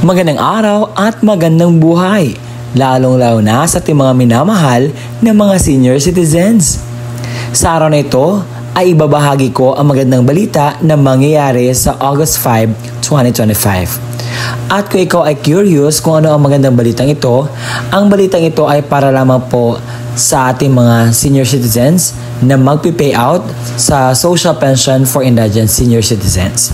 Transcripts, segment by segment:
Magandang araw at magandang buhay, lalong-lalo na sa ating mga minamahal na mga senior citizens. Sa araw na ito ay ibabahagi ko ang magandang balita na mangyayari sa August 5, 2025. At kung ikaw ay curious kung ano ang magandang balitang ito, ang balitang ito ay para lamang po sa ating mga senior citizens na magpi-payout sa social pension for indigent senior citizens.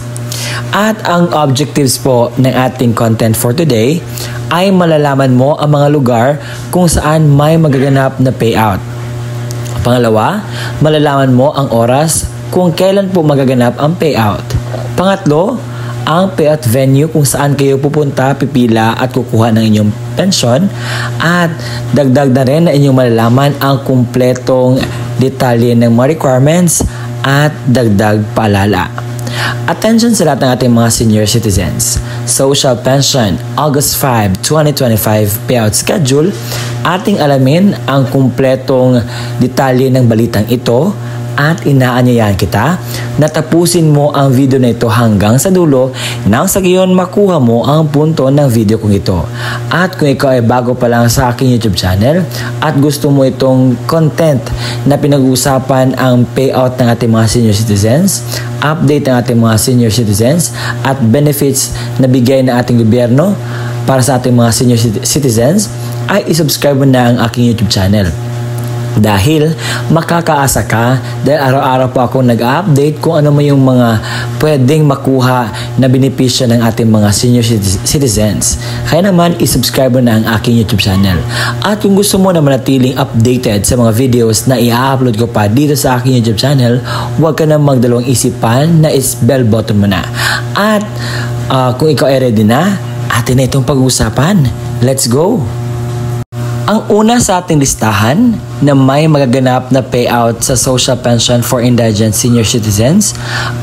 At ang objectives po ng ating content for today ay malalaman mo ang mga lugar kung saan may magaganap na payout. Pangalawa, malalaman mo ang oras kung kailan po magaganap ang payout. Pangatlo, ang payout venue kung saan kayo pupunta, pipila at kukuha ng inyong pensyon. At dagdag na rin na inyong malalaman ang kumpletong detalye ng mga requirements at dagdag paalala. Attention sa lahat ng ating mga senior citizens. Social Pension, August 5, 2025 payout schedule. Ating alamin ang kumpletong detalye ng balitang ito at inaanyayahan kita na tapusin mo ang video na ito hanggang sa dulo nang sa gayon makuha mo ang punto ng video kong ito. At kung ikaw ay bago pa lang sa aking YouTube channel at gusto mo itong content na pinag-uusapan ang payout ng ating mga senior citizens, update ng ating mga senior citizens at benefits na bigay ng ating gobyerno para sa ating mga senior citizens, ay isubscribe mo na ang aking YouTube channel. Dahil makakaasa ka dahil araw-araw po ako nag-update kung ano man yung mga pwedeng makuha na benepisyo ng ating mga senior citizens. Kaya naman isubscribe mo na ang aking YouTube channel. At kung gusto mo na manatiling updated sa mga videos na i-upload ko pa dito sa aking YouTube channel, huwag ka na magdalawang isipan na is-bell button mo na. At kung ikaw ay ready na, atin na itong pag-uusapan. Let's go! Ang una sa ating listahan na may magaganap na payout sa Social Pension for Indigent Senior Citizens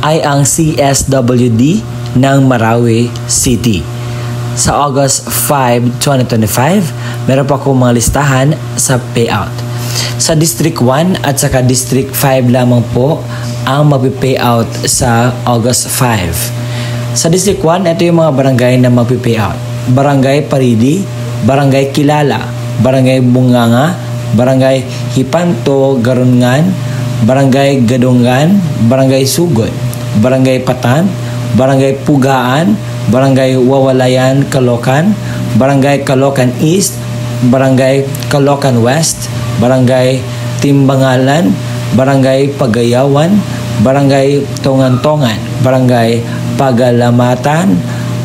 ay ang CSWD ng Marawi City. Sa August 5, 2025, meron pa akong mga listahan sa payout. Sa District 1 at saka District 5 lamang po ang magpi-payout sa August 5. Sa District 1, ito yung mga barangay na magpi-payout. Barangay Paridi, Barangay Kilala, Barangay Bunganga, Barangay Hipanto, Garungan, Barangay Gadungan, Barangay Sugod, Barangay Patan, Barangay Pugaan, Barangay Wawalayan, Caloocan, Barangay Caloocan East, Barangay Caloocan West, Barangay Timbangalan, Barangay Pagayawan, Barangay Tongan-Tongan, Barangay Pagalamatan,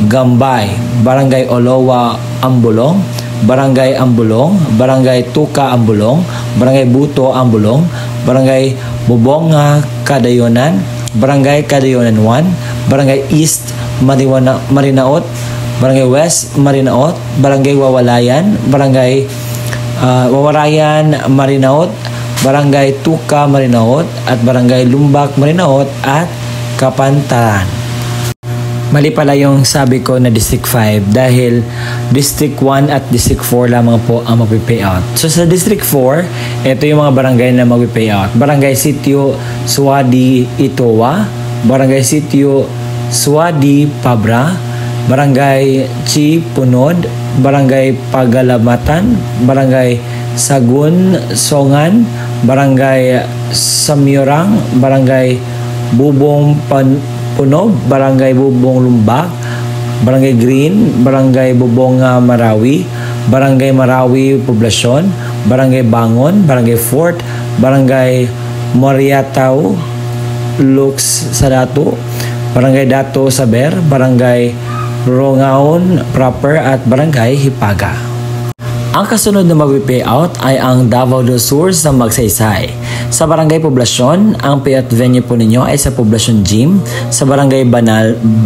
Gambay, Barangay Olowa, Ambulong, Barangay Ambulong, Barangay Tuka Ambulong, Barangay Buto Ambulong, Barangay Bubonga Kadayonan, Barangay Kadayonan 1, Barangay East Marinaot, Barangay West Marinaot, Barangay Wawalayan, Barangay Wawarayan Marinaot, Barangay Tuka Marinaot at Barangay Lumbak Marinaot at Kapantaran. Mali pala yung sabi ko na District 5 dahil District 1 at District 4 lamang po ang magpi-payout. So sa District 4, ito yung mga barangay na magpi-payout. Barangay Sitio Suwadi Itowa, Barangay Sitio Suwadi Pabra, Barangay Chi Punod, Barangay Pagalamatan, Barangay Sagun Songan, Barangay Samyorang, Barangay Bubong Punog, Barangay Bubong Lumbak, Barangay Green, Barangay Bubonga Marawi, Barangay Marawi Poblasyon, Barangay Bangon, Barangay Fort, Barangay Moriatao, Lux Sadato, Barangay Dato Saber, Barangay Rongaon Proper at Barangay Hipaga. Ang kasunod na mag-payout ay ang Davao del Sur sa Magsaysay. Sa Barangay Poblasyon, ang payout venue po ninyo ay sa Poblasyon Gym, sa Barangay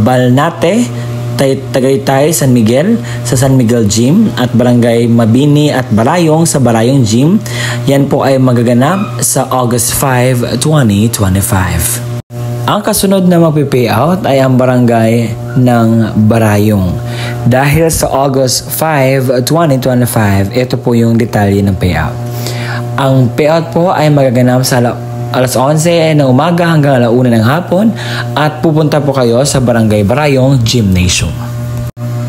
Balnate, Tagaytay, San Miguel, sa San Miguel Gym, at Barangay Mabini at Barayong sa Barayong Gym. Yan po ay magaganap sa August 5, 2025. Ang kasunod na magpi-payout ay ang barangay ng Barayong. Dahil sa August 5, 2025, ito po yung detalye ng payout. Ang payout po ay magaganap sa alas 11 ng umaga hanggang 1 ng hapon at pupunta po kayo sa Barangay Barayong Gymnasium.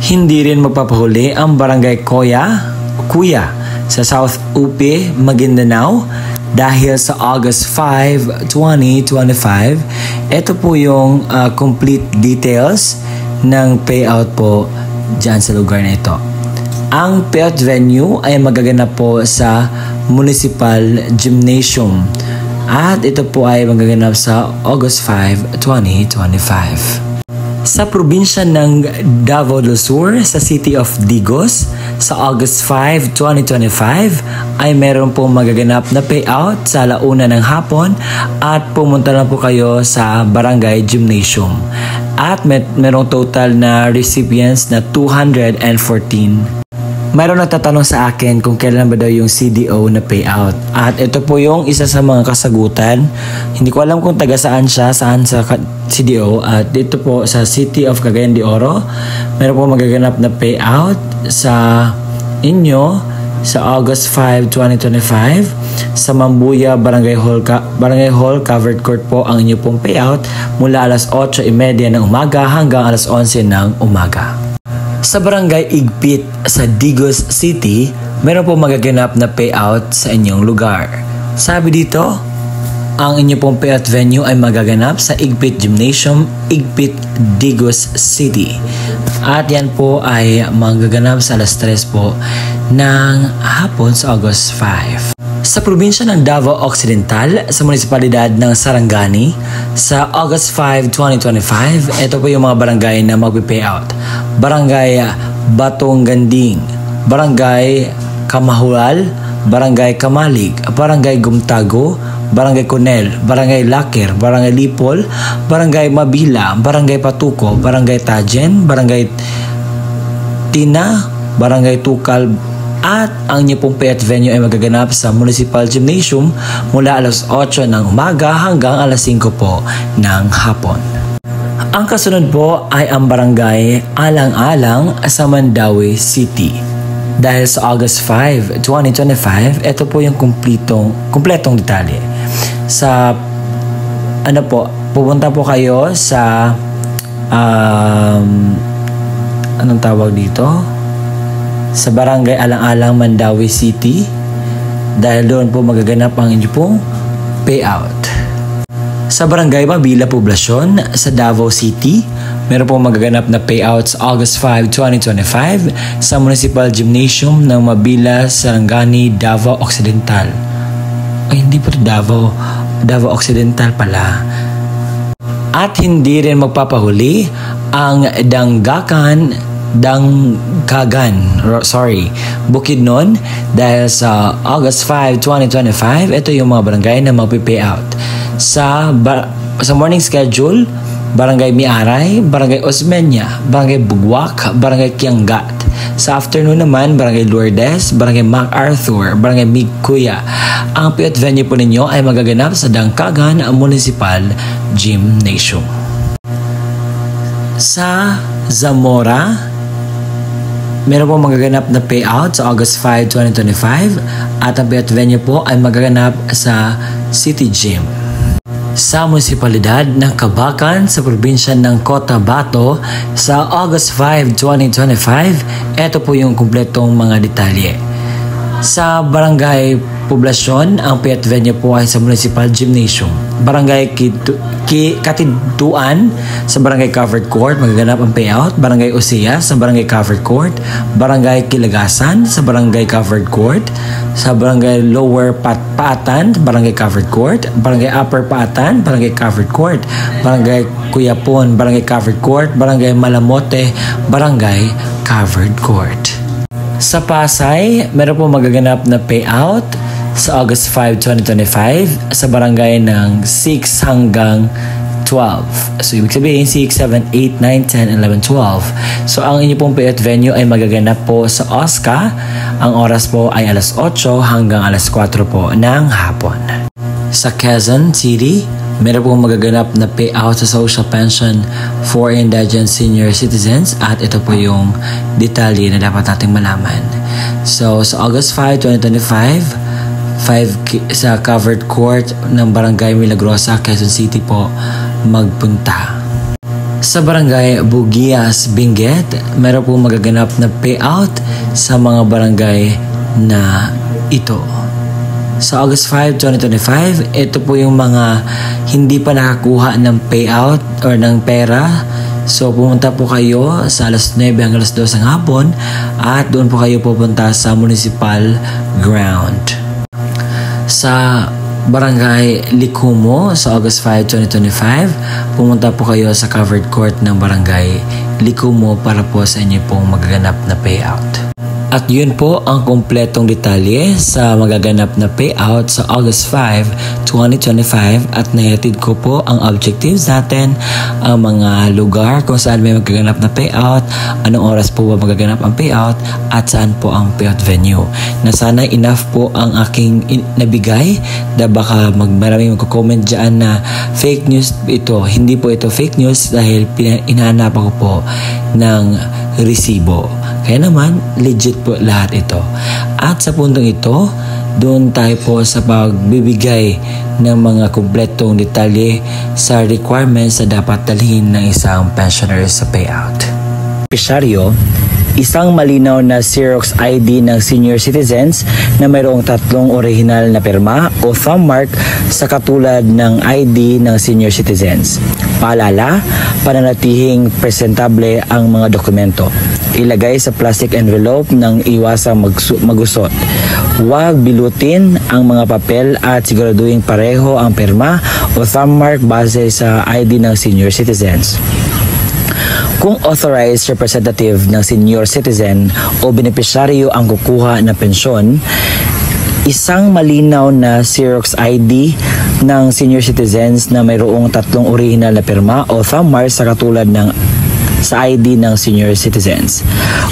Hindi rin magpapahuli ang Barangay Kuya sa South Upi, Maguindanao dahil sa August 5, 2025. Ito po yung complete details ng payout po dyan sa lugar na ito. Ang payout venue ay magaganap po sa Municipal Gymnasium at ito po ay magaganap sa August 5, 2025. Sa probinsya ng Davao del Sur sa City of Digos sa August 5, 2025 ay meron pong magaganap na payout sa alauna ng hapon at pumunta lang po kayo sa Barangay Gymnasium at merong total na recipients na 214. Mayroon nagtatanong sa akin kung kailan ba daw yung CDO na payout. At ito po yung isa sa mga kasagutan. Hindi ko alam kung taga saan siya, saan sa CDO. At dito po sa City of Cagayan de Oro, mayroon po magaganap na payout sa inyo sa August 5, 2025. Sa Mambuya, Barangay Hall, Covered Court po ang inyo pong payout mula alas 8:30 ng umaga hanggang alas 11 ng umaga. Sa Barangay Igpit sa Digos City, meron po magaganap na payout sa inyong lugar. Sabi dito, ang inyong pong payout venue ay magaganap sa Igpit Gymnasium, Igpit, Digos City. At yan po ay magaganap sa alas 3 po ng hapon sa August 5. Sa probinsya ng Davao Occidental, sa munisipalidad ng Sarangani, sa August 5, 2025, ito po yung mga barangay na magpipayout. Barangay Batong Ganding, Barangay Kamahual, Barangay Kamalig, Barangay Gumtago, Barangay Conel, Barangay Laker, Barangay Lipol, Barangay Mabila, Barangay Patuko, Barangay Tajen, Barangay Tina, Barangay Tukal, at ang inyo pong payout venue ay magaganap sa Municipal Gymnasium mula alas 8 ng umaga hanggang alas 5 po ng hapon. Ang kasunod po ay ang Barangay Alang-Alang sa Mandaue City. Dahil sa August 5, 2025, ito po yung kumpletong detalye. Sa pupunta po kayo sa anong tawag dito? Sa Barangay Alang-Alang, Mandaue City dahil doon po magaganap ang inyo pong payout. Sa Barangay Mabila Poblasyon sa Davao City, meron pong magaganap na payout sa August 5, 2025 sa Municipal Gymnasium ng Mabila, Sarangani, Davao Occidental. Ay, hindi po ito Davao Occidental pala. At hindi rin magpapahuli ang Bukidnon dahil sa August 5, 2025, ito yung mga barangay na magpipayout. Sa morning schedule, Barangay Miaray, Barangay Osmeña, Barangay Bugwak, Barangay Kiangat. Sa afternoon naman, Barangay Lourdes, Barangay MacArthur, Barangay Migkuya. Ang payout venue po ninyo ay magaganap sa Dangkagan Municipal Gymnasium. Sa Zamora, meron po magaganap na payout sa August 5, 2025 at ang payout venue po ay magaganap sa City Gym. Sa munisipalidad ng Kabakan sa probinsya ng Cotabato sa August 5, 2025, ito po yung kumpletong mga detalye. Sa Barangay Poblasyon, ang payout venue po ay sa Municipal Gymnasium. Barangay Katinduan sa Barangay Covered Court, magaganap ang payout. Barangay Osea sa Barangay Covered Court. Barangay Kilagasan sa Barangay Covered Court. Sa Barangay Lower Paatan, Barangay Covered Court. Barangay Upper Paatan, Barangay Covered Court. Barangay Kuyapon, Barangay Covered Court. Barangay Malamote, Barangay Covered Court. Sa Pasay, meron po magaganap na payout sa August 5, 2025 sa barangay ng 6 hanggang 12. So, ibig sabihin 6, 7, 8, 9, 10, 11, 12. So, ang inyo pong payout venue ay magaganap po sa Oscar. Ang oras po ay alas 8 hanggang alas 4 po ng hapon. Sa Quezon City, meron pong magaganap na payout sa social pension for indigent senior citizens at ito po yung detalye na dapat nating malaman. So, sa August 5, 2025, sa covered court ng Barangay Milagrosa, Quezon City po magpunta. Sa barangay Bugias, Benguet, meron po magaganap na payout sa mga barangay na ito. Sa August 5, 2025, ito po yung mga hindi pa nakakuha ng payout or ng pera. So pumunta po kayo sa alas 9 hanggang alas 2 ng hapon at doon po kayo pupunta sa municipal ground. Sa Barangay Likumo sa August 5, 2025, pumunta po kayo sa covered court ng Barangay Likumo para po sa inyo pong magaganap na payout. At yun po ang kumpletong detalye sa magaganap na payout sa August 5, 2025 at nahatid ko po ang objectives natin, ang mga lugar kung saan may magaganap na payout, anong oras po ba magaganap ang payout at saan po ang payout venue. Na sana enough po ang aking nabigay na baka maraming magko-comment dyan na fake news ito. Hindi po ito fake news dahil inahanapan ko po ng resibo. Kaya naman, legit po lahat ito. At sa puntong ito, doon tayo po sa pagbibigay ng mga kumpletong detalye sa requirements na dapat dalhin ng isang pensioner sa payout. Benepisaryo, isang malinaw na Xerox ID ng senior citizens na mayroong 3 orihinal na pirma o thumb mark sa katulad ng ID ng senior citizens. Paalala, pananatihing presentable ang mga dokumento. Ilagay sa plastic envelope ng iwasang magusot. Huwag bilutin ang mga papel at siguraduhin pareho ang pirma o thumb mark base sa ID ng senior citizens. Kung authorized representative ng senior citizen o benepisyaryo ang kukuha ng pensyon, isang malinaw na Xerox ID ng senior citizens na mayroong 3 original na pirma o thumb mark sa katulad ng sa ID ng senior citizens.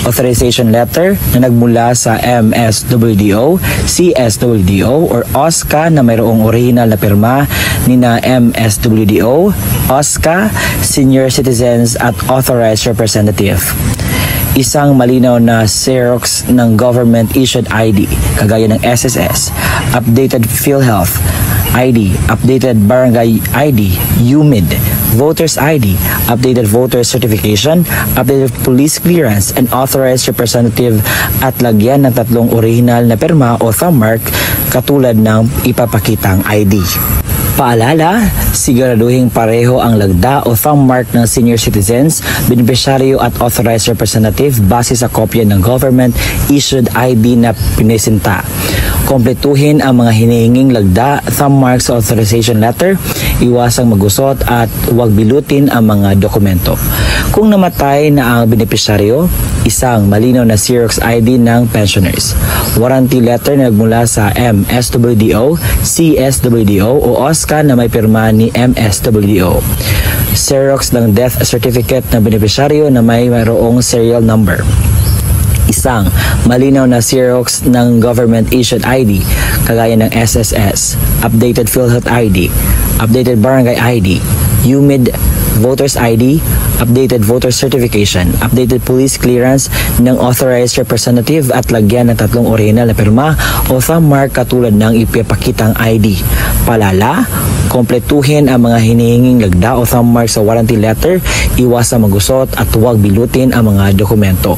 Authorization letter na nagmula sa MSWDO, CSWDO or OSCA na mayroong original na pirma ni na MSWDO, OSCA, senior citizens at authorized representative. Isang malinaw na Xerox ng government-issued ID, kagaya ng SSS, updated PhilHealth ID, updated Barangay ID, UMID, Voters ID, updated voter certification, updated police clearance, and authorized representative at lagyan ng 3 original na pirma o thumb mark katulad ng ipapakitang ID. Paalala, siguraduhin pareho ang lagda o thumb mark ng senior citizens, benepisyaryo at authorized representative base sa kopya ng government-issued ID na pinesenta. Kompletuhin ang mga hinihinging lagda, thumb mark sa authorization letter, iwasang magusot at huwag bilutin ang mga dokumento. Kung namatay na ang benepisyaryo, isang malinaw na Xerox ID ng pensioners. Warranty letter na nagmula sa MSWDO, CSWDO o OSCA na may pirma ni MSWDO. Xerox ng death certificate ng benepisyaryo na may mayroong serial number. Isang malinaw na Xerox ng government-issued ID, kagaya ng SSS, updated PhilHealth ID, updated Barangay ID, UMID, Voters ID, updated voter certification, updated police clearance ng authorized representative at lagyan ng 3 original na pirma o thumb mark katulad ng ipapakitang ID. Paalala, kompletuhin ang mga hinihinging lagda o thumb mark sa warranty letter, iwasang magusot at huwag bilutin ang mga dokumento.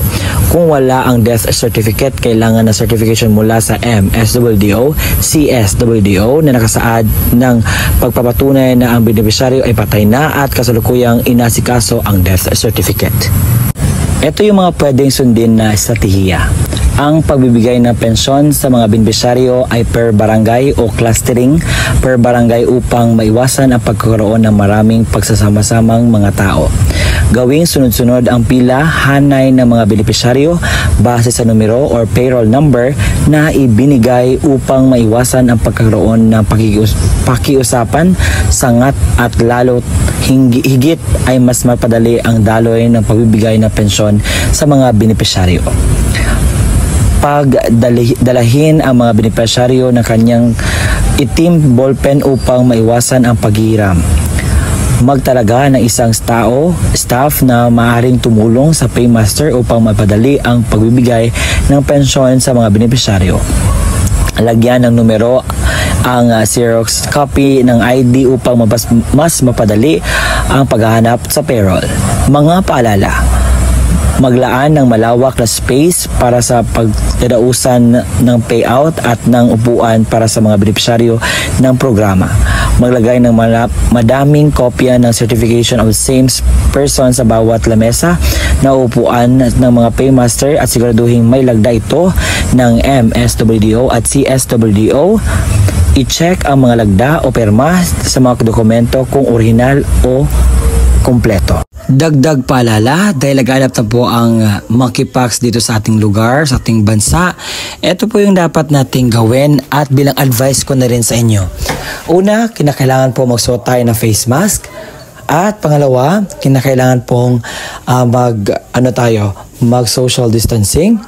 Kung wala ang death certificate, kailangan na certification mula sa MSWDO, CSWDO na nakasaad ng pagpapatunay na ang benepisyaryo ay patay na at kasalukuyang inasikaso ang death certificate. Ito yung mga pwedeng sundin na estratehiya. Ang pagbibigay ng pensyon sa mga benepisyaryo ay per barangay o clustering per barangay upang maiwasan ang pagkakaroon ng maraming pagsasama-samang mga tao. Gawing sunod-sunod ang pila hanay ng mga benepisyaryo base sa numero or payroll number na ibinigay upang maiwasan ang pagkakaroon ng pakiusapan, sangat at lalo higit ay mas mapadali ang daloy ng pagbibigay ng pensyon sa mga benepisyaryo. Pagdalahin ang mga benepisyaryo ng kanyang itim ballpen upang maiwasan ang paghihiram. Magtalaga ng isang staff na maaaring tumulong sa paymaster upang mapadali ang pagbibigay ng pensyon sa mga benepisyaryo. Lagyan ng numero ang Xerox copy ng ID upang mas mapadali ang paghahanap sa payroll. Mga paalala: maglaan ng malawak na space para sa pagdadausan ng payout at ng upuan para sa mga benepisyaryo ng programa. Maglagay ng madaming kopya ng certification of same person sa bawat lamesa na upuan ng mga paymaster at siguraduhin may lagda ito ng MSWDO at CSWDO. I-check ang mga lagda o perma sa mga dokumento kung orihinal o kumpleto. Dagdag paalala, dahil laganap na po ang monkeypox dito sa ating lugar, sa ating bansa, ito po yung dapat nating gawin at bilang advice ko na rin sa inyo. Una, kinakailangan po magsuot tayo ng face mask. At pangalawa, kinakailangan pong mag-social distancing.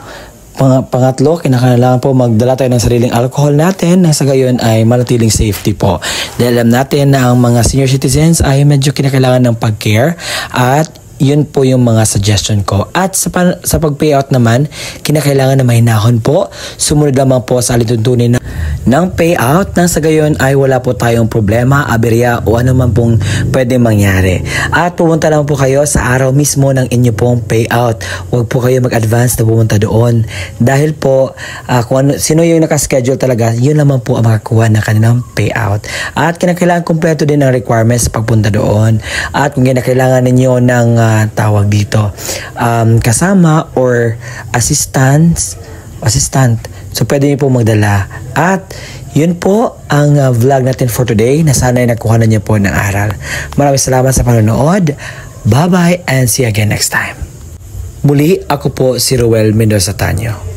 Pangatlo, kinakailangan po magdala tayo ng sariling alcohol natin na sa gayon ay manatiling safety po. Dahil alam natin na ang mga senior citizens ay medyo kinakailangan ng pag-care at yun po yung mga suggestion ko. At sa pag-payout naman, kinakailangan na mahinahon po. Sumunod lamang po sa alituntunin ng payout nang sa gayon ay wala po tayong problema, aberya o ano man pong pwede mangyari. At pumunta lang po kayo sa araw mismo ng inyo pong payout. Huwag po kayo mag-advance na pumunta doon. Dahil po, sino yung nakaschedule talaga, yun naman po ang makakuha ng kanilang payout. At kinakailangan kompleto din ang requirements pagpunta doon. At kung kinakailangan ninyo ng tawag dito, kasama or assistant, so pwede niyo po magdala. At yun po ang vlog natin for today na sana'y nakuha na niyo po ng aral. Maraming salamat sa panonood. Bye bye and see you again next time. Muli, ako po si Ruel Mendoza Tanyo.